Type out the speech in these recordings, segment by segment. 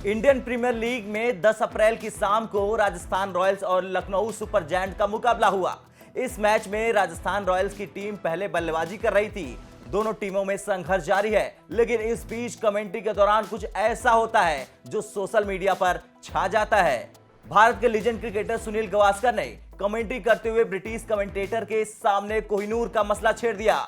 Indian premiere league में 10 अप्रैल की शाम को राजस्थान रॉयल्स और लखनऊ सुपर जायंट का मुकाबला हुआ। इस मैच में राजस्थान रॉयल्स की टीम पहले बल्लेबाजी कर रही थी। दोनों टीमों में संघर्ष जारी है, लेकिन इस बीच कमेंट्री के दौरान कुछ ऐसा होता है जो सोशल मीडिया पर छा जाता है। भारत के लीजेंड क्रिकेटर सुनील गावस्कर ने कमेंट्री करते हुए ब्रिटिश कमेंटेटर के सामने कोहिनूर का मसला छेड़ दिया।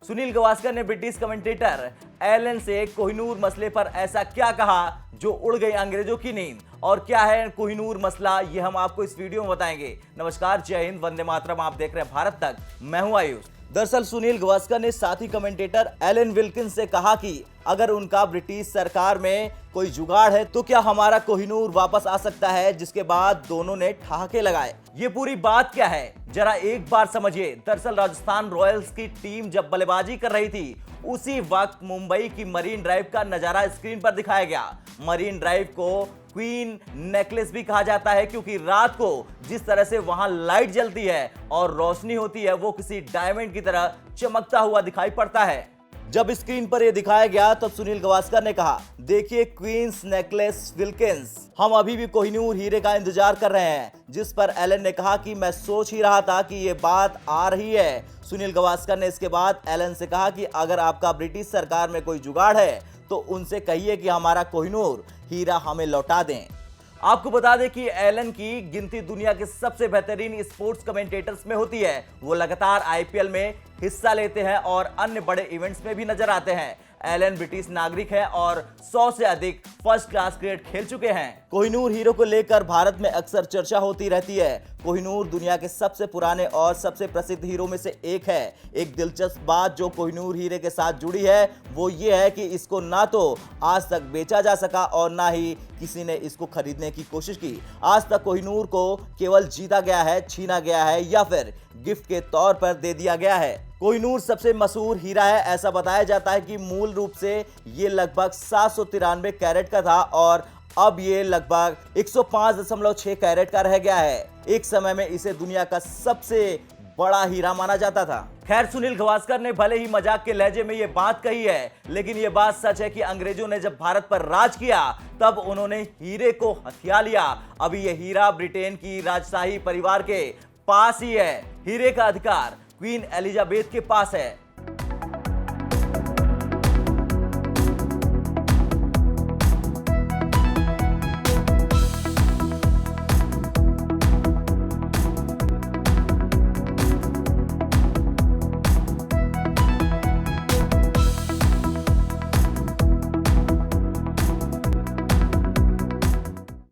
सुनील गावस्कर ने ब्रिटिश कमेंटेटर एलन से कोहिनूर मसले पर ऐसा क्या कहा जो उड़ गई अंग्रेजों की नींद, और क्या है कोहिनूर मसला, ये हम आपको इस वीडियो में बताएंगे। नमस्कार, जय हिंद, वंदे मातरम। आप देख रहे हैं भारत तक, मैं हूं आयुष। दरअसल सुनील गावस्कर ने साथी कमेंटेटर एलन विल्किंस से कहा कि अगर उनका ब्रिटिश सरकार में कोई जुगाड़ है तो क्या हमारा कोहिनूर वापस आ सकता है, जिसके बाद दोनों ने ठहाके लगाए। ये पूरी बात क्या है, जरा एक बार समझिए। दरअसल राजस्थान रॉयल्स की टीम जब बल्लेबाजी कर रही थी, उसी वक्त मुंबई की मरीन ड्राइव का नजारा स्क्रीन पर दिखाया गया। मरीन ड्राइव को क्वीन नेकलेस भी कहा जाता है, क्योंकि रात को जिस तरह से वहां लाइट जलती है और रोशनी होती है, वो किसी डायमंड की तरह चमकता हुआ दिखाई पड़ता है। जब स्क्रीन पर यह दिखाया गया तब सुनील गावस्कर ने कहा, देखिए क्वींस नेकलेस विल्किंस, हम अभी भी कोहिनूर हीरे का इंतजार कर रहे हैं। जिस पर एलन ने कहा कि मैं सोच ही रहा था कि ये बात आ रही है। सुनील गावस्कर ने इसके बाद एलन से कहा कि अगर आपका ब्रिटिश सरकार में कोई जुगाड़ है तो उनसे कहिए कि हमारा कोहिनूर हीरा हमें लौटा दें। आपको बता दें कि एलन की गिनती दुनिया के सबसे बेहतरीन स्पोर्ट्स कमेंटेटर्स में होती है। वो लगातार आईपीएल में हिस्सा लेते हैं और अन्य बड़े इवेंट्स में भी नजर आते हैं। एलन ब्रिटिश नागरिक है और 100 से अधिक फर्स्ट क्लास क्रिकेट खेल चुके हैं। कोहिनूर हीरो को लेकर भारत में अक्सर चर्चा होती रहती है। कोहिनूर दुनिया के सबसे पुराने और सबसे प्रसिद्ध हीरो में से एक है। एक दिलचस्प बात जो कोहिनूर हीरे के साथ जुड़ी है वो ये है कि इसको ना तो आज तक बेचा जा सका और ना ही किसी ने इसको खरीदने की कोशिश की। आज तक कोहिनूर को केवल जीता गया है, छीना गया है या फिर गिफ्ट के तौर पर दे दिया गया है। कोहिनूर सबसे मशहूर हीरा है। ऐसा बताया जाता है कि मूल रूप से ये लगभग 793 कैरेट का था और अब ये लगभग 105.6 कैरेट का रह गया है। एक समय में इसे दुनिया का सबसे बड़ा हीरा माना जाता था। खैर, सुनील गावस्कर ने भले ही मजाक के लहजे में ये बात कही है, लेकिन ये बात सच है कि अंग्रेजों ने जब भारत पर राज किया तब उन्होंने हीरे को हथिया लिया। अभी ये हीरा ब्रिटेन की राजशाही परिवार के पास ही है। हीरे का अधिकार क्वीन एलिजाबेथ के पास है।